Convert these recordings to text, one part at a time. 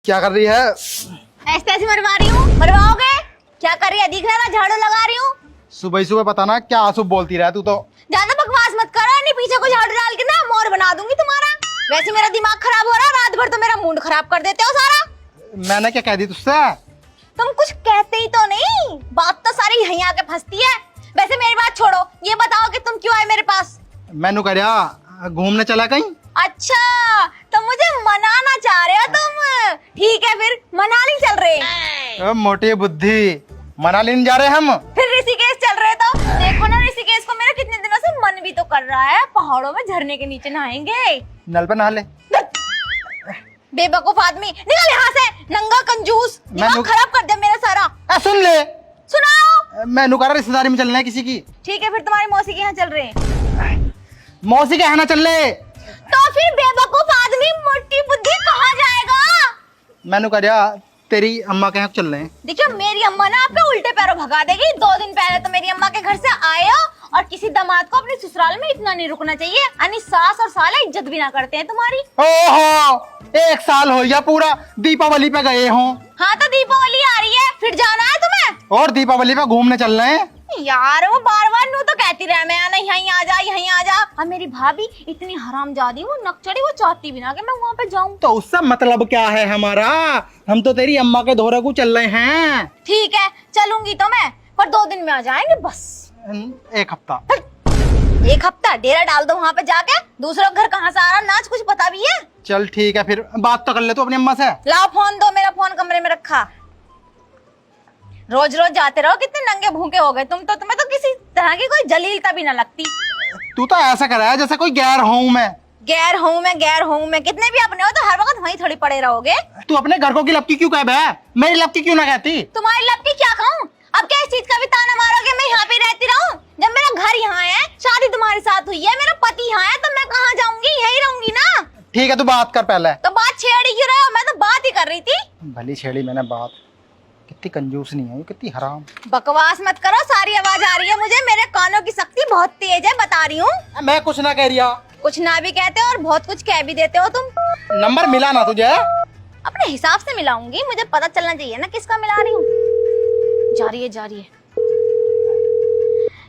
क्या कर रही है? ऐसे ऐसे मरवा रही हूँ। मरवाओगे? क्या कर रही है? दिख रहा है ना, झाड़ू लगा रही हूँ। सुबह ही सुबह पता ना क्या आंसू बोलती रहा तू तो। ज्यादा बकवास मत करो, नहीं पीछे को झाड़ू डाल के ना मोर बना दूंगी तुम्हारा। वैसे मेरा दिमाग खराब हो रहा है, रात भर तो मेरा मूड खराब कर देते हो सारा। मैंने क्या कह दी तुझसे? तुम कुछ कहते ही तो नहीं, बात तो सारी यहीं आके फंसती है। वैसे मेरी बात छोड़ो, ये बताओ कि तुम क्यों आए मेरे पास? मैनू कह रहा घूमने चला कहीं। अच्छा, तो मुझे मनाना चाह रहे हो तुम? ठीक है, फिर मनाली चल रहे। मोटी बुद्धि, मनाली नहीं जा रहे हम। फिर ऋषिकेश चल रहे। तो देखो ना, ऋषिकेश को मेरा कितने दिनों से मन भी तो कर रहा है। पहाड़ों में झरने के नीचे नहाएंगे। नल पे नहा ले। बेवकूफ आदमी, निकल यहाँ से, नंगा कंजूस। दिमाग खराब कर दिया मेरा सारा। सुन ले, सुनाओ। मैनू कह रहा रिश्तेदारी में चलना है किसी की। ठीक है, फिर तुम्हारी मौसी के यहाँ चल रहे हैं। मौसी के यहाँ ना चल ले। तो फिर बेवकूफ आदमी मोटी बुद्धि कहाँ जाएगा? मैनू कह रहा तेरी अम्मा के यहाँ चल रहे हैं। देखियो, मेरी अम्मा ना आप पे उल्टे पैरों भगा देगी। 2 दिन पहले तो मेरी अम्मा के घर से आए हो, और किसी दामाद को अपने ससुराल में इतना नहीं रुकना चाहिए। यानी सास और साला इज्जत भी ना करते हैं तुम्हारी। ओहो, 1 साल हो गया पूरा, दीपावली पे गए हों। हाँ, तो दीपावली आ रही है, फिर जाना है तुम्हें? और दीपावली पे घूमने चल रहे हैं। यार वो बार बार नू तो कहती रहे, मैं नहीं, यहीं आ जा, यहीं आ जा। अब मेरी भाभी इतनी हरामजादी, वो नकचड़ी, वो चाहती भी ना कि मैं वहाँ पे जाऊँ। तो उससे मतलब क्या है हमारा? हम तो तेरी अम्मा के धोरे को चल रहे हैं। ठीक है, चलूंगी तो मैं, पर 2 दिन में आ जाएंगे बस। 1 हफ्ता। 1 हफ्ता डेरा डाल दो वहाँ पे जाके। दूसरा घर कहाँ से आ रहा, नाच कुछ पता भी है? चल ठीक है, फिर बात तो कर ले तू अपनी अम्मा से। लाओ फोन दो, मेरा फोन कमरे में रखा। रोज रोज जाते रहो, कितने नंगे भूखे हो गए तुम तो। तुम्हें तो किसी तरह की कोई जलीलता भी ना लगती। तू तो ऐसा कर रहा है जैसे कोई गैर हूँ मैं। गैर हूँ मैं, कितने भी अपने हो तो हर वक्त वहीं थोड़ी पड़े रहोगे। तू अपने घर को की लपकी क्यों कह बे? मेरी लपकी क्यों ना कहती? तुम्हारी लपकी क्या कहूँ? अब क्या इस चीज का भी ताना मारोगे मैं यहाँ पे रहती रहूं? जब मेरा घर यहाँ है, शादी तुम्हारे साथ हुई है, मेरा पति यहाँ है, तो मैं कहाँ जाऊंगी? यही रहूंगी ना। ठीक है, तू बात कर पहले। तो बात छेड़ी क्यों रहे हो? मैं तो बात ही कर रही थी। भली छेड़ी मैंने बात। कितनी कंजूस नहीं है, कितनी हराम। बकवास मत करो, सारी आवाज आ रही है मुझे। मेरे कानों की शक्ति बहुत तेज है, बता रही हूँ। मैं कुछ ना कह रिया। कुछ ना भी कहते हो और बहुत कुछ कह भी देते हो तुम। नंबर मिला ना तुझे? अपने हिसाब से मिलाऊंगी, मुझे पता चलना चाहिए ना किसका मिला रही हूँ। जा रही है।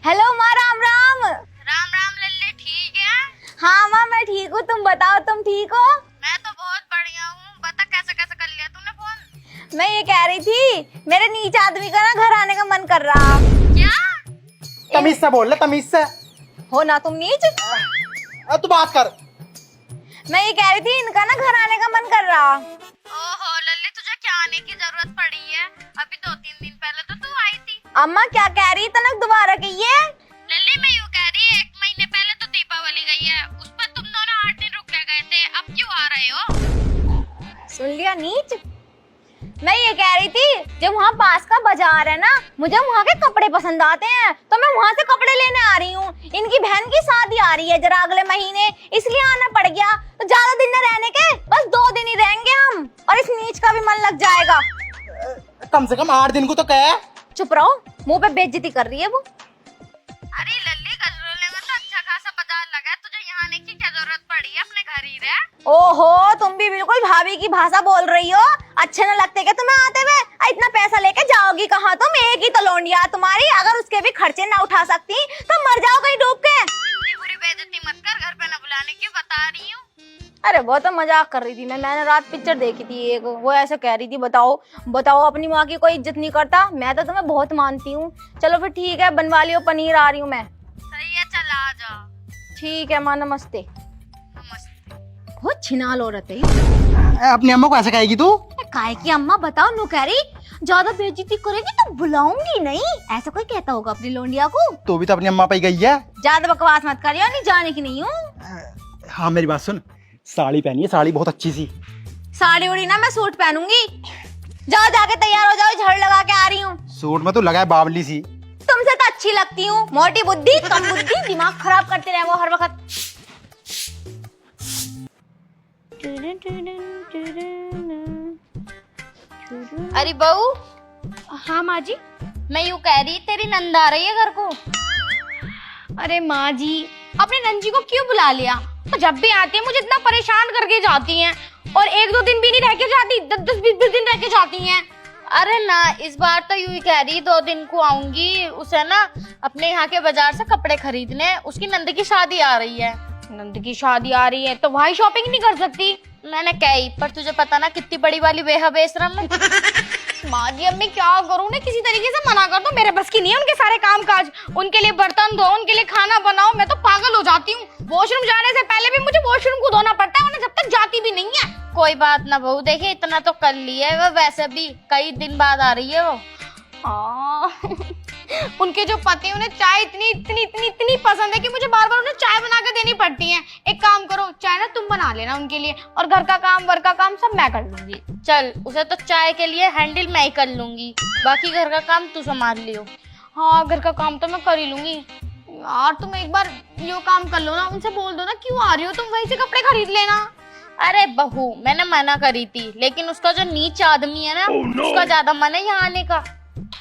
हेलो माँ, राम राम। राम राम लल्ले, ठीक है? हाँ माँ, मैं ठीक हूँ, तुम बताओ, तुम ठीक हो? मैं तो बहुत बढ़िया हूँ। बता कैसे कैसे कर लिया तूने फोन? मैं ये कह रही थी, मेरे नीच आदमी का ना घर आने का मन कर रहा। क्या? तमीज से बोल ले, तमीज से। हो ना तुम नीच? तू बात कर। मैं ये कह रही थी, इनका ना घर आने का मन कर रहा। ओहो लल्ले, तुझे क्या आने की जरूरत पड़ी है? अभी 2-3 दिन पहले तो तू आई थी। अम्मा क्या कह रही? तनक दोबारा कहिए। लल्ले मैं यूँ कह रही है, 1 महीने पहले तो दीपावली गई है, उस पर तुम दोनों 8 दिन रुक के गए थे। अब क्यों आ रहे हो? सुन लिया नीच? मैं ये कह रही थी, जब वहाँ पास का बाजार है ना, मुझे वहाँ के कपड़े पसंद आते हैं, तो मैं वहाँ से कपड़े लेने आ रही हूँ। इनकी बहन की शादी आ रही है जरा अगले महीने, इसलिए आना पड़ गया। तो ज्यादा दिन न रहने के, बस 2 दिन ही रहेंगे हम, और इस नीच का भी मन लग जाएगा। कम से कम 8 दिन को तो कह। चुप रहो, मुंह पे बेइज्जती कर रही है वो। अरे लल्ले, गजरोले में तो अच्छा खासा बाजार लगा है, तुझे यहाँ आने की क्या जरूरत पड़ी है? अपने घर ही रह। ओहो, तुम भी बिल्कुल भाभी की भाषा बोल रही हो। अच्छे न लगते क्या तुम्हें आते हुए? इतना पैसा लेके जाओगी कहाँ तुम? एक ही तो लोंडिया तुम्हारी, अगर उसके भी खर्चे ना उठा सकती तो मर जाओ कहीं डूब के। पूरी बेइज्जती मत कर, घर पे न बुलाने की बता रही हूँ। अरे वो तो मजाक कर रही थी मैंने रात पिक्चर देखी थी एक, वो ऐसे कह रही थी, बताओ अपनी माँ की कोई इज्जत नहीं करता। मैं तो तुम्हें बहुत मानती हूँ। चलो फिर ठीक है, बनवा लियो पनीर, आ रही हूँ मैं। सही है, चल आ जा। ठीक है माँ, नमस्ते। नमस्ते। बहुत छिनाल औरत है। अपनी अम्मा को ऐसे कहेगी तू? काय की अम्मा, बताओ नू कह रही ज्यादा बेइज्जती करेगी तो बुलाऊंगी नहीं, ऐसा कोई कहता होगा अपनी लोंडिया को? तू भी तो अपनी अम्मा पे गई है। ज्यादा बकवास मत करियो, नहीं जाने की नहीं हूँ। हाँ मेरी बात सुन, साड़ी पहनी है, साड़ी बहुत अच्छी सी। साड़ी उड़ी ना, मैं सूट पहनूंगी। जाओ जाके तैयार हो जाओ, झाड़ू लगा के आ रही हूँ। सूट में तो लगा है बावली सी। तुमसे तो अच्छी लगती हूँ, मोटी बुद्धि कम बुद्धि, दिमाग खराब करते रहे वो हर वक्त। अरे बहू। हाँ माँ जी। मैं यूँ कह रही, तेरी नंद आ रही है घर को। अरे माँ जी, अपने नंजी को क्यों बुला लिया? तो जब भी आती है मुझे इतना परेशान करके जाती हैं। और 1-2 दिन भी नहीं रह के जाती, 10-20 दिन रह के जाती हैं। अरे ना, इस बार तो यूं ही कह रही 2 दिन को आऊंगी। उसे ना अपने यहाँ के बाजार से कपड़े खरीदने, उसकी नंद की शादी आ रही है। नंद की शादी आ रही है तो वही शॉपिंग नहीं कर सकती? मैंने कही, पर तुझे पता ना कितनी बड़ी वाली बेहा बेशरम है। माँ जी अब मैं क्या करूँ ना, किसी तरीके से मना कर दो, मेरे बस की नहीं है उनके सारे काम काज। उनके लिए बर्तन धो, उनके लिए खाना बनाओ, मैं तो पागल हो जाती हूँ। वॉशरूम जाने से पहले भी मुझे वॉशरूम को धोना पड़ता है, उन्हें जब तक जाती भी नहीं है। कोई बात ना बहू, देखिए इतना तो कर लिया है वो, वैसे भी कई दिन बाद आ रही है वो। उनके जो पति, उन्हें चाय इतनी इतनी इतनी इतनी पसंद है कि मुझे बार बार उन्हें चाय बना के देनी पड़ती है। एक काम करो, चाय ना तुम बना लेना उनके लिए, और घर का काम वर्क का काम सब मैं कर लूंगी। चल, उसे तो चाय के लिए हैंडल मैं ही कर लूंगी, बाकी घर का काम तू संभाल लियो। हाँ घर का काम तो मैं कर ही लूंगी। यार तुम एक बार यो काम कर लो ना, उनसे बोल दो ना क्यों आ रही हो तुम, वहीं से कपड़े खरीद लेना। अरे बहू, मैंने मना करी थी, लेकिन उसका जो नीच आदमी है ना, उसका ज्यादा मन है यहाँ आने का।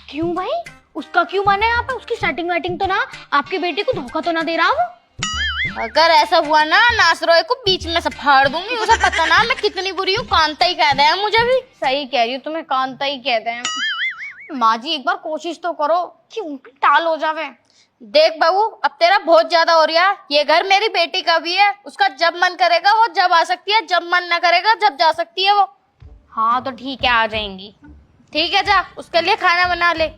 क्यों भाई, उसका क्यों मन है यहाँ पे? उसकी सेटिंग वेटिंग तो ना, आपकी बेटी को धोखा तो ना दे रहा वो? अगर ऐसा हुआ ना, नासरोए को बीच में से फाड़ दूंगी। उसे पता ना मैं कितनी बुरी हूँ, कांता ही कहते हैं मुझे भी। सही कह रही हूँ, तुम्हें कांता ही कहते हैं। माँ जी एक बार कोशिश तो करो कि टाल हो जावे। देख बहू, अब तेरा बहुत ज्यादा हो रहा है। ये घर मेरी बेटी का भी है, उसका जब मन करेगा वो जब आ सकती है, जब मन न करेगा जब जा सकती है वो। हाँ तो ठीक है, आ जाएंगी। ठीक है, जा उसके लिए खाना बना ले।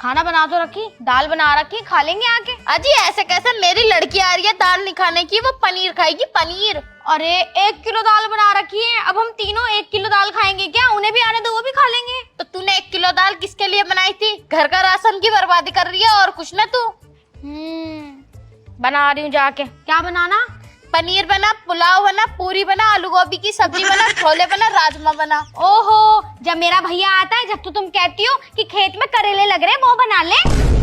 खाना बना तो रखी, दाल बना रखी, खा लेंगे आके। अजी ऐसे कैसे, मेरी लड़की आ रही है दाल नहीं खाने की, वो पनीर खाएगी, पनीर। अरे 1 किलो दाल बना रखी है, अब हम तीनों 1 किलो दाल खाएंगे क्या? उन्हें भी आने दो, वो भी खा लेंगे। तो तूने 1 किलो दाल किसके लिए बनाई थी? घर का राशन की बर्बादी कर रही है और कुछ ना तू। बना रही हूँ जाके। क्या बनाना? पनीर बना, पुलाव बना, पूरी बना, आलू गोभी की सब्जी बना, छोले बना, राजमा बना। ओहो, जब मेरा भैया आता है, जब तो तुम कहती हो कि खेत में करेले लग रहे, वो बना ले।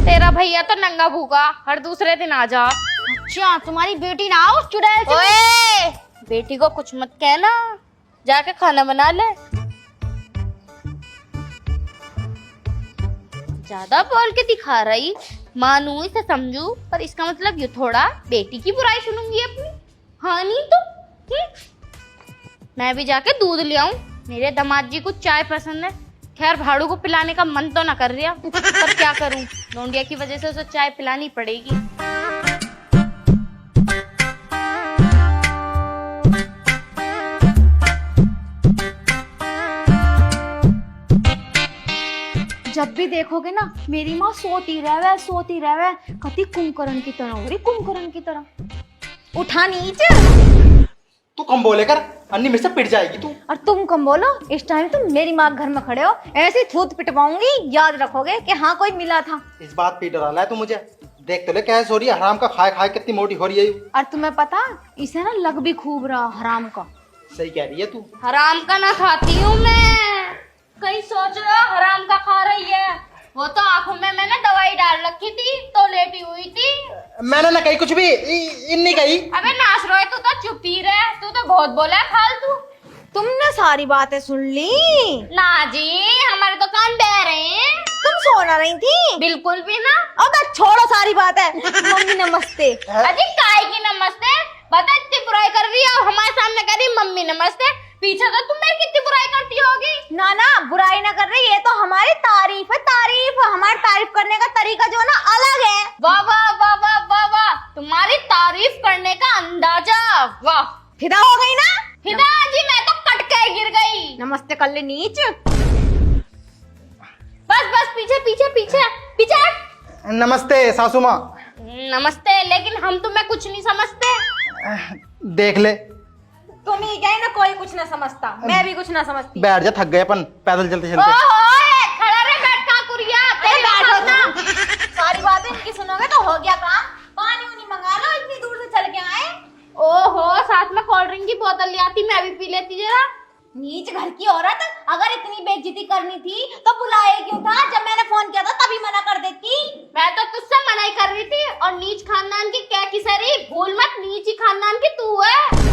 तेरा भैया तो नंगा भूखा, हर दूसरे दिन आ जा। अच्छा, तुम्हारी बेटी ना आओ चुड़ैल से। ओए, बेटी को कुछ मत कहना, जाके खाना बना ले। ज्यादा बोल के दिखा रही, मानू इसे समझू, पर इसका मतलब ये थोड़ा बेटी की बुराई सुनूंगी अपनी। हाँ नहीं तो मैं भी जाके दूध ले आऊं, मेरे दामाद जी को चाय पसंद है। खैर भाड़ू को पिलाने का मन तो ना कर रहा, पर क्या करूं, लौंडिया की वजह से उसे चाय पिलानी पड़ेगी। जब भी देखोगे ना, मेरी माँ सोती रहवे कति कुंभकर्ण की तरह हो रही, कुंभकर्ण की तरह। उठा नीच। तू कम बोले कर, अन्नी में से पिट जाएगी तू। और तुम कम बोलो, इस टाइम तुम मेरी माँ घर में खड़े हो, ऐसे थूत पिटवाऊंगी, याद रखोगे कि हाँ कोई मिला था। इस बात पे डरा है तू मुझे। देख तो ले कैसे हो रही है, हराम का खाए खाए कितनी मोटी हो रही है। और तुम्हें पता, इसे ना लग भी खूब रहा हराम का। सही कह रही है तू। हराम का ना खाती हूँ मैं, कहीं सोच रहा हराम का खा रही है। वो तो आंखों में मैंने दवाई डाल रखी थी तो लेटी हुई थी। मैंने ना कही कुछ भी, इन्नी कही। अबे नासरोए, तू तो चुप ही रह, तू तो बहुत बोला है फालतू। तुमने सारी बातें सुन ली? ना जी, हमारे तो कान बह रहे हैं। तुम सो ना रही थी? बिल्कुल भी ना। अगर छोड़ो सारी बात है। मम्मी नमस्ते। अजी काय की नमस्ते, बता इतनी बुराई कर रही है और हमारे सामने कह रही मम्मी नमस्ते। पीछे तो तुम मेरी कितनी बुराई करती होगी। ना ना, बुराई ना कर रही, ये तो हमारी तारीफ है, तारीफ। हमारी तारीफ करने का तरीका जो है ना अलग है। वाह वाह वाह वाह वाह वाह, तुम्हारी तारीफ करने का अंदाजा, वाह। फिदा हो गई ना? फिदा जी, मैं तो कट के गिर गई। नमस्ते कर ले नीच। बस बस, पीछे पीछे पीछे पीछे। नमस्ते सासू माँ। नमस्ते, लेकिन हम तुम्हें कुछ नहीं समझते। देख ले, तुम ही गए ना, कोई कुछ ना समझता, मैं भी कुछ ना समझती। बैठ जा, थक गए अपन पैदल चलते चलते। ओहो, खड़ा रहे, बैठ का कुरिया, अरे बैठो ना। सारी बातें इनकी सुनोगे तो हो गया काम। पानी उनी मंगा लो, इतनी दूर से चल के आए। ओहो, साथ में कोल्ड ड्रिंक की बोतल ले आती, मैं भी पी लेती जरा। नीच घर की औरत, अगर इतनी बेइज्जती करनी थी तो बुलाए क्यों था? जब मैंने फोन किया था तभी मना कर देती। मैं तो तुझसे मना ही कर रही थी। और नीच खानदान की क्या की सरी, भूल मत, नीच ही खानदान की तू है।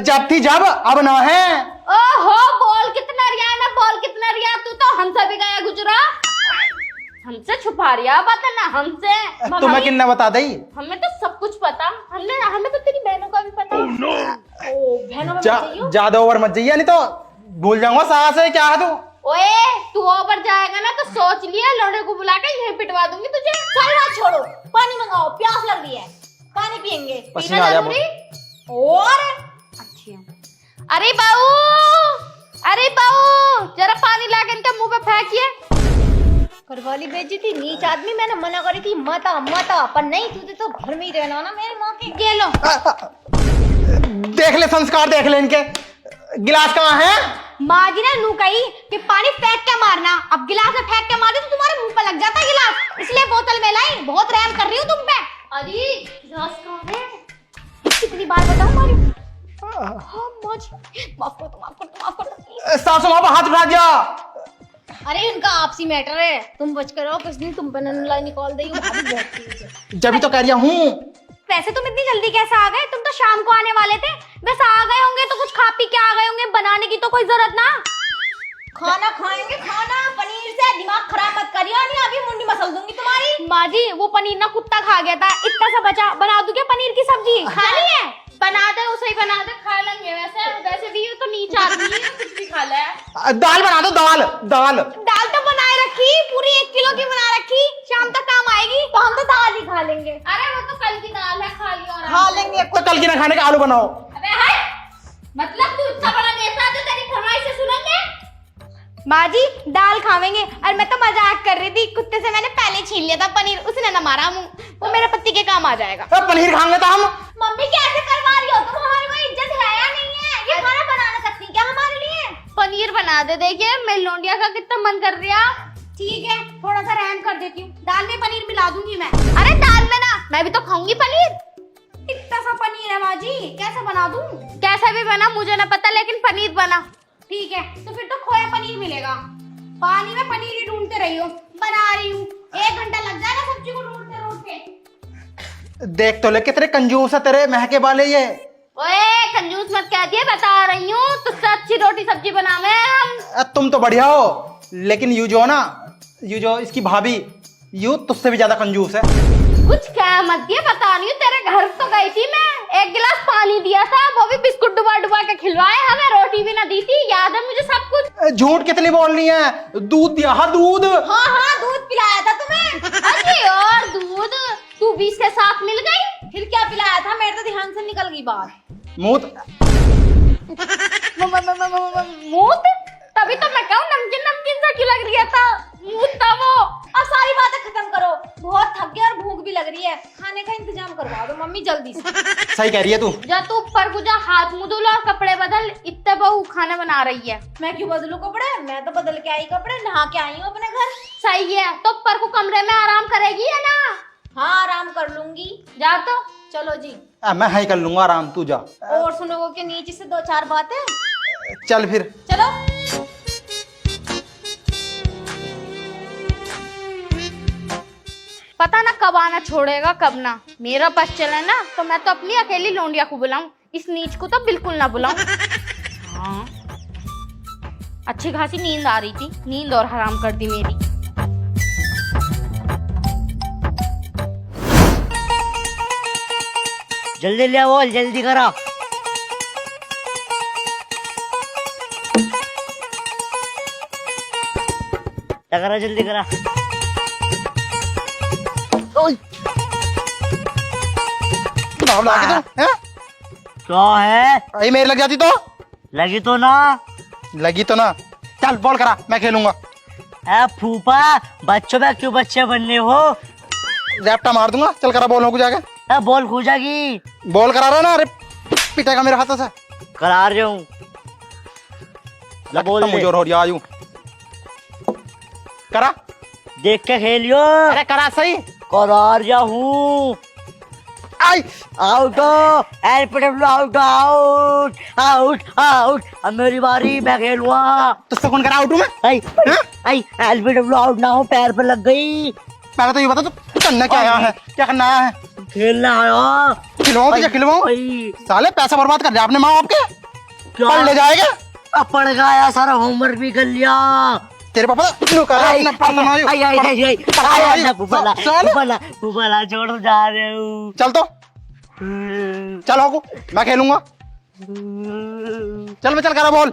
जब थी जब, अब ना है। ओहो, बोल कितना रिया ना, बोल कितना रिया, तू तो हमसे भी गया गुजरा। हमसे छुपा रिया पता ना हमसे। तुम्हें किन्ने बता दी? हमें तो सब कुछ पता। हमें तो तेरी बहनों का भी पता। ओ बहनों में ज्यादा ओवर मत जाइए, नहीं तो भूल जाऊंगा सास है क्या है तू। ओए तू ओवर जाएगा ना तो सोच लिया लौड़े को बुला के यहीं पिटवा दूंगी तुझे। चल हाथ छोड़ो, पानी मंगाओ, प्यास लग रही है, पानी पियेंगे। पसीना आ गया जरूरी? और अच्छी है। अरे बाऊ जरा पानी ला के इनके मुंह पे फेंकिए। करवाली बेइज्जती, नीच आदमी। मैंने मना करी थी मत आ, पर नहीं, तुझे तो घर में ही रहना ना मेरी माँ के। ये लो देख ले संस्कार, देख ले इनके। गिलास कहाँ है? माँ जी ने नू कही कि पानी फेंक के मारना। अब गिलास में फेंक के मार दे तो तुम्हारे मुंह पे लग जाता है गिलास, इसलिए बोतल में लाई। बहुत रहम कर रही हूँ तुम पे। अरे गिलास कहाँ है? कितनी बार बताऊँ मारी? हाँ माँ जी, माफ कर दो। सासू माँ पर हाथ उठा दिया। अरे उनका आपसी मैटर है, तुम बच कर रहो। कुछ दिन तुम पे नलाई निकाल दी भाभी, बहुत तेज है। जब भी तो कह रही हूँ। वैसे तुम इतनी जल्दी कैसे आ गए? तुम तो शाम को आने वाले थे। बस आ गए होंगे तो कुछ खा पी के आ गए होंगे, बनाने की तो कोई जरूरत ना। खाना खाएंगे, खाना पनीर से। दिमाग खराब मत करियो, नहीं अभी मुंडी मसल दूंगी तुम्हारी। माँ जी वो पनीर ना कुत्ता खा गया था, इतना सा बचा। बना दूं क्या पनीर की सब्जी? खानी है? बना दे, उसे ही बना दे, खा लेंगे। वैसे भी तो नीच आदमी है, कुछ भी खा ले। दाल बना दो, दाल दाल दाल तो बनाए रखी, पूरी 1 किलो की बना रखी। शाम तक काम आएगी तो हम तो दाल ही खा लेंगे। अरे वो तो कल की दाल है, खा लियो आराम खा से। लेंगे। तो कल की ना खाने का आलू बनाओ। अबे हाय, मतलब तू इतना बड़ा नेता जो तेरी फरमाइश से सुनेंगे? माँ जी दाल खावेंगे। और मैं तो मजाक कर रही थी, कुत्ते से मैंने पहले छीन लिया था पनीर, उसने ना मारा मुंह। वो मेरे पति के काम आ जाएगा। पनीर खाएंगे तो हम। मम्मी कैसे करवा रही हो तुम? हमारी कोई इज्जत है या नहीं है? ये खाना बना ना सकती क्या हमारे लिए? पनीर बना दे। देखिए मैं लौंडिया का कितना मन कर रहा। ठीक है, थोड़ा सा रहम कर देती हूँ। दाल में पनीर मिला दूंगी मैं। अरे दाल में ना, मैं भी तो खाऊंगी पनीर। इतना सा पनीर है माँ जी, कैसे बना दूँ? कैसा भी बना मुझे ना पता, लेकिन पनीर बना। ठीक है, तो फिर तो खोया पनीर मिलेगा। पानी में पनीर ही ढूंढते रही हो, बना रही हूँ। 1 घंटा लग जाएगा सब्जी को ढूंढते ढूंढते। देख तो ले कितने कंजूस है तेरे महके वाले ये। ओए कंजूस मत कह दिए, बता रही हूँ तुझसे अच्छी रोटी सब्जी बनावे हम। तुम तो बढ़िया हो, लेकिन यू जो ना, यू जो इसकी भाभी, यू तुझसे भी ज्यादा कंजूस है। कुछ क्या मत दिए, बता रही हूँ। तेरे घर तो गई थी मैं, 1 गिलास पानी दिया था, वो भी बिस्कुट डुबा डुबा के खिलवाए हमें, रोटी भी ना दी थी। याद है मुझे सब कुछ। झूठ कितनी बोल रही है? दूध दिया। हाँ दूध। हाँ दूध पिलाया था तुम्हें। अरे और दूध तू 20 के साथ मिल गई? फिर क्या पिलाया था? मेरे तो ध्यान से निकल गई बात। मूत। मूत? तभी तो मैं कहूँ नमकीन नमकीन सा क्यों लग रहा था। मूत था वो। अब सारी बातें खत्म करो, बहुत थक गए और भूख भी लग रही है। खाने का इंतजाम करवा दो मम्मी जल्दी से। सही कह रही है तू। जा तू ऊपर को जा, हाथ मुंह धो लो और कपड़े बदल। इतने बहू खाना बना रही है। मैं क्यों बदलूं कपड़े? मैं तो बदल के आई कपड़े, नहा के आई हूँ अपने घर। सही है, तो ऊपर को कमरे में आराम करेगी है ना? हाँ आराम कर लूंगी। जा तो। चलो जी। मैं हाई कर लूंगा आराम, तू जा। और सुनोगे कि नीचे से 2-4 बातें? चल फिर। चलो। पता ना कब आना छोड़ेगा कब ना। मेरा बस चले ना तो मैं तो अपनी अकेली लौंडिया को बुलाऊं, इस नीच को तो बिल्कुल ना बुलाऊं। हाँ अच्छी खासी नींद आ रही थी, नींद और हराम कर दी मेरी। जल्दी ले आओ, जल्दी करा। क्या करा, जल्दी करा। क्या है? अरे मेरी लग जाती तो? लगी तो ना। लगी तो ना। चल बॉल करा, मैं खेलूंगा। फूफा बच्चों में क्यों बच्चे बनने हो? रैप्टा मार दूंगा। चल करा बॉल को जाके। बॉल खो जाएगी। बॉल करा रहा ना, अरे पिटेगा मेरे हाथों से। करा रहा हूँ। बोल मुझे हो रही आयु। करा। देख के खेलियो। अरे करा सही। करा रहा हूँ। Out out out out out. अब मेरी बारी, मैं खेलूंगा। तुझसे कौन करा आउट हूँ मैं? एलबीडब्ल्यू आउट ना हो, पैर पे लग गई। पहले तो ये बता तू करना क्या आया है, क्या करना आया है? खेलना आया। खिलवाऊं तुझे, खिलवाऊं? साले पैसा बर्बाद कर दिया आपने माँ बाप के। पढ़ ले जाएगा। अब पढ़ गया, सारा होमवर्क भी कर लिया। तेरे पापा नुका आई ना पसंद आयो आई आई आई आई पसंद आई आयो। ना फूफाला चल फूफाला फूफाला छोड़ो जा रहे हूँ चल तो चल होगू मैं खेलूंगा चल मैं चल करा बोल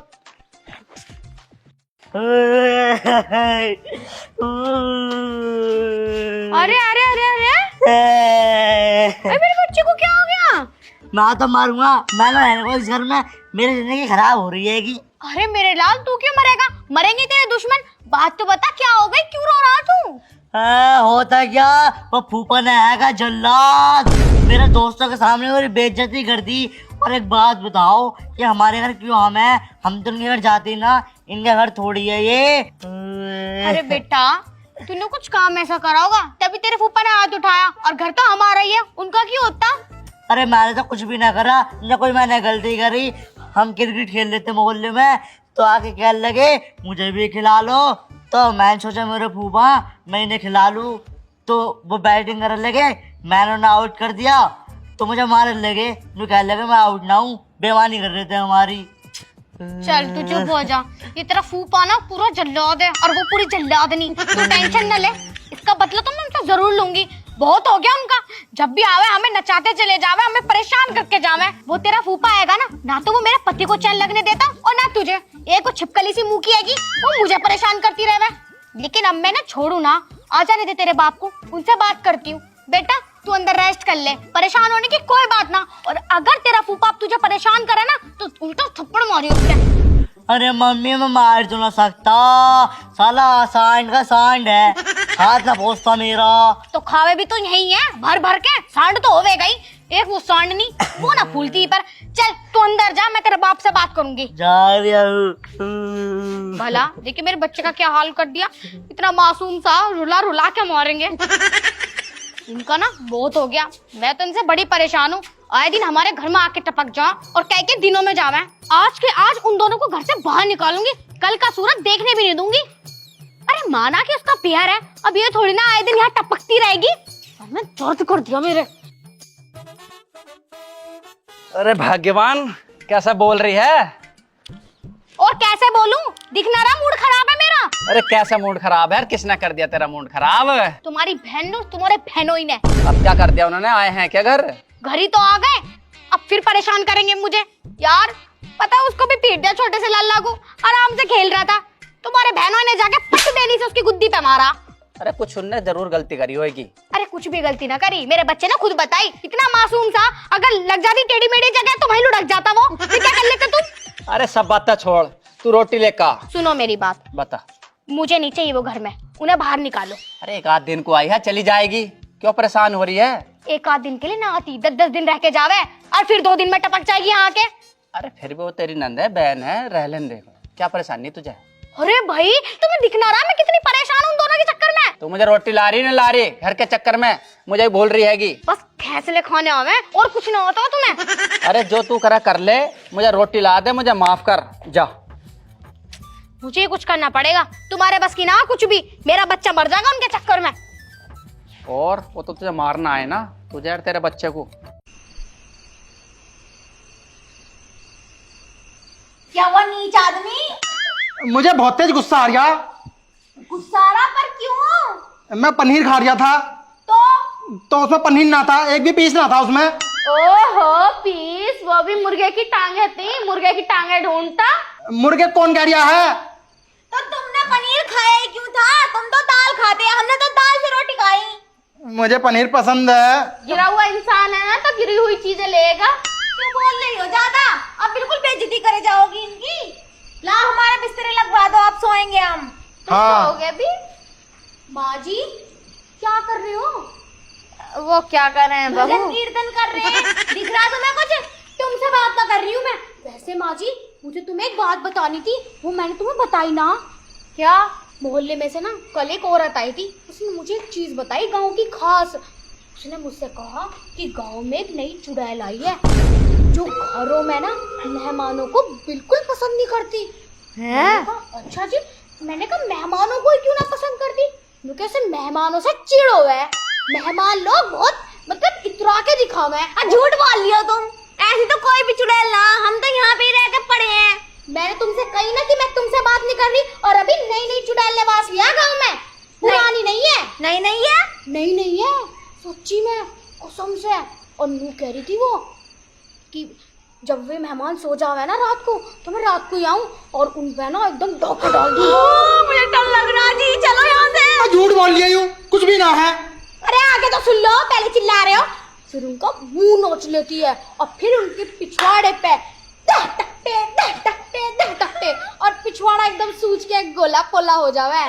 अरे अरे अरे अरे अरे मेरे बच्चे को क्या हो गया? मैं तो मारूंगा। मैं ना रहने को इस घर में, मेरी जिंदगी खराब हो रही है कि अरे मेरे लाल तू क्यों मरेगा? मरेंगे तेरे दुश्मन। बात तो बता क्या हो गई, क्यों रो रहा तू? होता क्या, वो फूफा ने आएगा जल्लाद, मेरे दोस्तों के सामने मेरी बेइज्जती कर दी। और एक बात बताओ कि हमारे घर क्यों हम तो उनके घर जाते ना, इनके घर थोड़ी है ये। अरे बेटा तूने कुछ काम ऐसा करा होगा तभी तेरे फूफा ने हाथ उठाया, और घर तो हमारा ही है, उनका क्यों होता? अरे मैंने तो कुछ भी ना करा, न कोई मैंने गलती करी। हम क्रिकेट खेल लेते मोहल्ले में, तो आके कहने लगे मुझे भी खिला लो, तो मैंने सोचा मेरे फूफा मैं इन्हें खिला लूं, तो वो बैटिंग करने लगे, मैंने उन्हें आउट कर दिया, तो मुझे मारने लगे, जो कहने लगे मैं आउट ना हूँ, बेईमानी कर रहे थे हमारी। चल तू चुप हो जा, ये तेरा फूफा ना पूरा जल्लाद है, और वो पूरी जल्लादनी। तू टेंशन न ले, इसका बदला तो मैं उनसे जरूर लूंगी। बहुत हो गया उनका, जब भी आवे हमें नचाते चले जावे, हमें परेशान करके जावे। वो तेरा फूफा आएगा ना तो वो मेरे पति को चैन लगने देता और ना तुझे। एक वो छिपकली सी मुंह की आएगी, वो मुझे परेशान करती रहे। लेकिन अब मैं ना छोड़ू ना, आ जाने दे तेरे बाप को, उनसे बात करती हूँ। बेटा तू अंदर रेस्ट कर ले, परेशान होने की कोई बात ना। और अगर तेरा फूफा अब तुझे परेशान करे ना तो उल्टा थप्पड़ मारी उसके। अरे मम्मी मैं मार तो ना सकता, साला सांड का सांड है, हाथ ना पहुंचता मेरा। तो खावे भी तो यही है, भर भर के। सांड तो होवेगा ही, एक वो सांडनी, वो ना फूलती पर। चल तू अंदर जा, मैं तेरे बाप से बात करूंगी। जा रही हूँ। भला देखिए मेरे बच्चे का क्या हाल कर दिया, इतना मासूम सा रुला रुला के मारेंगे। इनका ना बहुत हो गया, मैं तो इनसे बड़ी परेशान हूँ। आए दिन हमारे घर में आके टपक जा और कह के दिनों में जावे। आज के आज उन दोनों को घर से बाहर निकालूंगी, कल का सूरज देखने भी नहीं दूंगी। अरे माना कि उसका प्यार है, अब ये थोड़ी ना आए दिन यहाँ टपकती रहेगी। अब मैं दर्द कर दिया मेरे। अरे भाग्यवान कैसा बोल रही है? और कैसे बोलूं, दिख ना रहा मूड खराब है मेरा। अरे कैसा मूड खराब है यार, किसने कर दिया तेरा मूड खराब? तुम्हारी बहन, तुम्हारे बहनोई ने। अब क्या कर दिया उन्होंने? आए हैं क्या घर? घर ही तो आ गए, अब फिर परेशाान करेंगे मुझे। यार पता है उसको भी पीट दिया, छोटे से लल्ला को, आराम से खेल रहा था, तुम्हारे बहनों ने जाके पट देनी से उसकी गुद्दी पे मारा। अरे कुछ उनने जरूर गलती करी होगी। अरे कुछ भी गलती ना करी, मेरे बच्चे ने खुद बताई। इतना मासूम सा, अगर लग जाती टेढ़ी मेढ़ी जगह तो वहीं लुढ़क जाता वो। फिर क्या कर लेते तुम? अरे सब बातें छोड़, तू रोटी लेका सुनो मेरी बात, बता। मुझे नहीं चाहिए वो घर में, उन्हें बाहर निकालो। अरे एक आध दिन को आई है, चली जाएगी, क्यों परेशान हो रही है? एक आध दिन के लिए ना आती, 10-10 दिन रह के जावे, और फिर 2 दिन में टपक जाएगी यहाँ के। अरे फिर भी वो तेरी नंद है, बहन है, रह लेने दे, क्या परेशानी तुझे? अरे भाई तुम्हें दिख ना रहा मैं कितनी परेशान हूँ उन दोनों के चक्कर में। तू मुझे रोटी ला रही ना ला रही, घर के चक्कर में मुझे बोल रही हैगी। बस फैसले खाने आवे और कुछ ना होता तुम्हें। अरे जो तू करा कर ले, मुझे रोटी ला दे, मुझे माफ कर जा। मुझे कुछ करना पड़ेगा, तुम्हारे बस की ना कुछ भी, मेरा बच्चा मर जाएगा उनके चक्कर में। और वो तो तुझे मारना है ना, तुझे और तेरे बच्चे को। क्या हुआ नीच आदमी? मुझे बहुत तेज गुस्सा आ गया। गुस्सा आ रहा, पर क्यों? मैं पनीर खा रहा था, तो उसमें पनीर ना था, एक भी पीस ना था उसमें। ओहो पीस, वो भी मुर्गे की टांगे थी, मुर्गे की टांगे ढूंढता। मुर्गे कौन कह रहा है? तो तुमने पनीर खाया ही क्यों था? तुम तो दाल खाते हैं, हमने तो दाल से रोटी खाई। मुझे पनीर पसंद है। गिरा हुआ इंसान है ना, तो गिरी हुई चीजें लेगा। क्यों बोल रही हो ज्यादा? अब बिल्कुल बेइज्जती करे जाओगी इनकी। ला हमारे बिस्तरे लगवा दो, आप सोएंगे हम। तुम हाँ। सोओगे भी? माँ जी क्या कर रहे हो? वो क्या कर रहे हैं बहू? कीर्तन कर रहे हैं, दिख रहा तुम्हें कुछ? तुमसे बात तो कर रही हूँ मैं। वैसे माँ जी मुझे तुम्हें एक बात बतानी थी, वो मैंने तुम्हें बताई ना। क्या? मोहल्ले में से ना कल एक औरत आई थी, उसने मुझे एक चीज बताई गांव की खास। उसने मुझसे कहा कि गांव में एक नई चुड़ैल आई है जो घरों में ना मेहमानों को बिल्कुल पसंद नहीं करती है। अच्छा जी, मैंने कहा मेहमानों को क्यों ना पसंद करती? क्योंकि उसे मेहमानों से चिढ़ हो है। मेहमान लोग बहुत मतलब इतरा के दिखावे हैं। झूठ बोल लिया तुम, ऐसी तो कोई भी चुड़ैल ना, हम तो यहाँ पे ही रह के पड़े हैं। मैंने तुमसे कही ना कि मैं तुमसे बात नहीं कर रही, और अभी नई नई चुड़ैल ने वास लिया गाँव में, पुरानी नहीं है। नहीं नहीं है। नहीं नहीं है, सच्ची में, कसम से। और नू कह रही थी वो कि जब वे मेहमान सो जावे ना रात को, तो मैं रात को ही आऊं और उन पे ना एकदम धोखा डाल दूं। मुझे डर लग रहा है जी, चलो यहाँ से। मैं झूठ बोल लिया यूं, कुछ भी ना है। अरे आगे तो सुन लो, पहले चिल्ला रहे हो, फिर उनका मुंह नोच लेती है और फिर उनके पिछवाड़े पे दह टकटे और पिछवाड़ा एकदम सूज के गोला पोला हो जावे।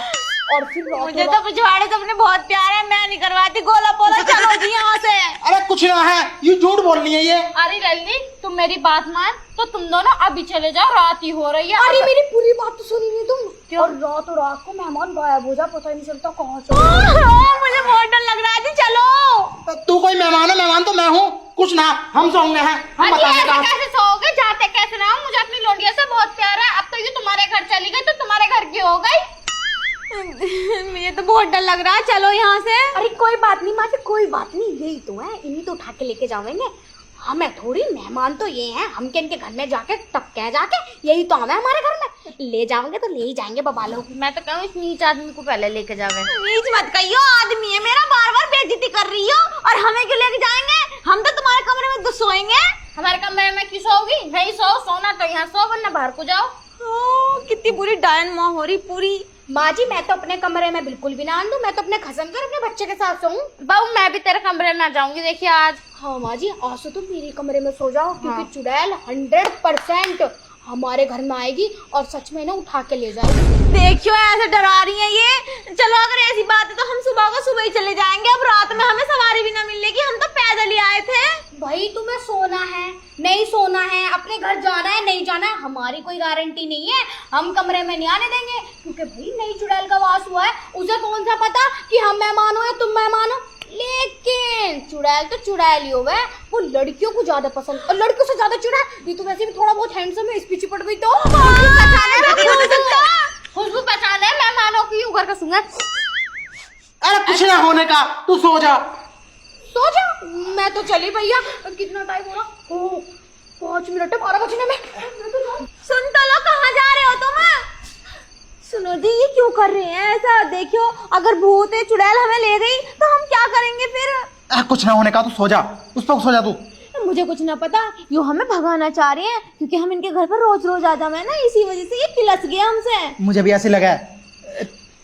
और फिर मुझे तो पिछवाड़े से अपने बहुत प्यार है, मैं नहीं करवाती गोला पोला। चलो जी यहाँ से। अरे कुछ ना है, यूं झूठ बोल रही है ये। अरे लल्ली, तुम मेरी बात मान, तो तुम दोनों अभी चले जाओ, रात ही हो रही है। अरे मेरी पूरी बात तो सुन रही तुम। क्यों? और रात को मेहमान गायब हो जा, पता ही नहीं चलता कहाँ से। मुझे बहुत डर लग रहा है जी, चलो। तू कोई मेहमान है, मेहमान तो मैं हूँ। कुछ ना, हम सोंगे हैं, हम बताएंगे कहाँ। कैसे सोओगे, जाते कैसे ना? मुझे अपनी लोंडिया से बहुत प्यार है। अब तो ये तुम्हारे घर चली गई, तो तुम्हारे घर की हो गई। मुझे तो बहुत डर लग रहा है, चलो यहाँ से। अरे कोई बात नहीं माँ जी, कोई बात नहीं, यही तो है, इन्हीं तो उठा के लेके जाएंगे। हमें थोड़ी, मेहमान तो ये हैं, हम के इनके घर में जाके टपके जाके, यही तो हमें हमारे घर में ले जाओगे तो ले ही जाएंगे बबा लोग। मैं तो कहूँ इस नीच आदमी को पहले लेके जावे। नीच मत कहियो, आदमी है मेरा, बार बार बेइज्जती कर रही हो। और हमें क्यों लेके जाएंगे? हम तो तुम्हारे कमरे में सोएंगे। हमारे कमरे में क्यों सोओगी? नहीं सोना तो यहाँ सो, वरना बाहर को जाओ। कितनी बुरी डायन माँ हो रही पूरी। माँ जी, मैं तो अपने कमरे में बिल्कुल भी ना आंदू, मैं तो अपने खसम कर अपने बच्चे के साथ सोऊं। बाबू मैं भी तेरे कमरे में आ जाऊंगी, देखिए आज। हाँ माँ जी, आज से तुम मेरे कमरे में सो जाओ, क्योंकि चुड़ैल 100% हमारे घर में आएगी और सच में ना उठा के ले जाएगी। देखियो ऐसे डरा रही है ये। चलो अगर ऐसी बात है तो हम सुबह को सुबह ही चले जाएंगे। अब रात में हमें सवारी भी ना मिलेगी, हम तो पैदल ही आए थे। भाई तुम्हें सोना है, नहीं सोना है, अपने घर जाना है, नहीं जाना है, हमारी कोई गारंटी नहीं है। हम कमरे में नहीं आने देंगे, क्योंकि भाई नई चुड़ैल का वास हुआ है, उसे कौन सा पता कि हम मेहमान हो या तुम मेहमान हो। लेकिन चुड़ैल तो चुड़ैल ही होगा, वो लड़कियों को ज्यादा पसंद, और लड़कियों से ज्यादा चुड़ैल। ये तो वैसे भी थोड़ा बहुत हैंडसम है, इस पीछे पड़ गई तो खुशबू पहचाने मेहमानों की ऊपर का सुंगा। अरे कुछ ना होने का, तू सो जा। सो जा, मैं तो चली भैया। कितना टाइम हो रहा? 5 मिनट है 12 बजने में। सुन तो लो, कहाँ जा रहे हो तुम? सुनो दी, ये क्यों कर रहे हैं ऐसा? देखियो अगर भूत है, चुड़ैल हमें ले गई तो हम क्या करेंगे फिर? कुछ ना होने का, तू सो जा, उस पर सो जा तू। मुझे कुछ ना पता, यो हमें भगाना चाह रहे हैं, क्योंकि हम इनके घर पर रोज रोज आ जावे ना, इसी वजह से ये किलस गया हमसे। मुझे भी ऐसे लगा है।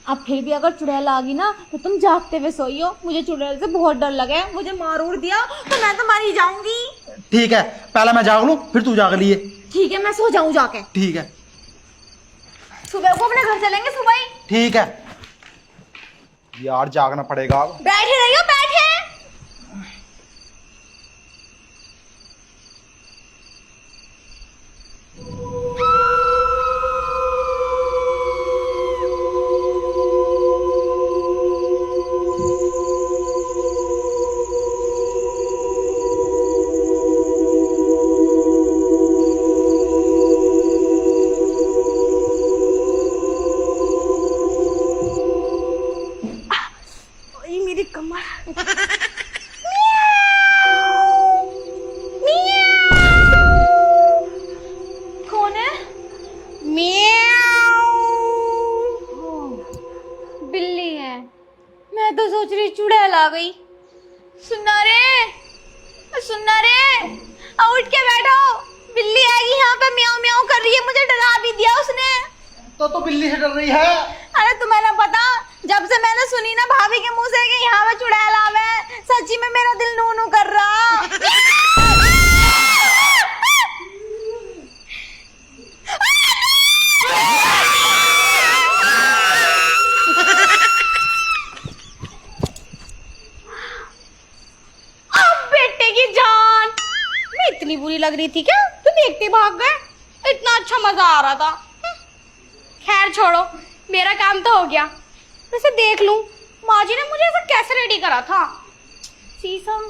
अब फिर भी अगर चुड़ैल आ गई ना, तो तुम जागते हुए सोइयो। मुझे चुड़ैल से बहुत डर लगा है, मुझे मार उड़ दिया तो मैं तो मारी जाऊंगी। ठीक है, पहले मैं जाग लूं, फिर तू जाग लिए। ठीक है, मैं सो जाऊं जाके। ठीक है। सुबह को अपने घर चलेंगे, सुबह ही। ठीक है यार, जागना पड़ेगा अब। बैठे रहियो, बैठे। मेरी कमर। कौन है? बिल्ली है। मैं तो सोच रही चुड़ैल आ गई। सुनना रे, उठ के बैठो, बिल्ली आएगी यहाँ पे, म्याऊं म्याऊं कर रही है, मुझे डरा भी दिया उसने। तो बिल्ली से डर रही है? अरे तुम्हें ना पता, जब से मैंने सुनी ना भाभी के मुंह से कि यहाँ पे चुड़ैल आवे, सच्ची में मेरा दिल नू नू कर रहा। अब बेटे की जान, मैं इतनी बुरी लग रही थी क्या? तू देखते भाग गए, इतना अच्छा मजा आ रहा था। खैर छोड़ो, मेरा काम तो हो गया। वैसे देख लूं, माँ जी ने मुझे ऐसा कैसे रेडी करा था? शीशम।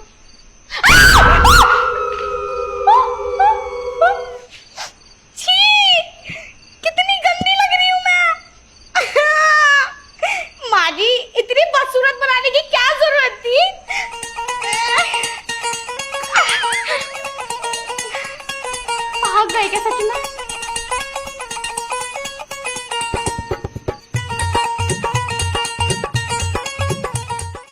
छी, कितनी गंदी लग रही हूँ मैं। माँ जी, इतनी बदसूरत बनाने की क्या जरूरत थी? भाग गए क्या सच में?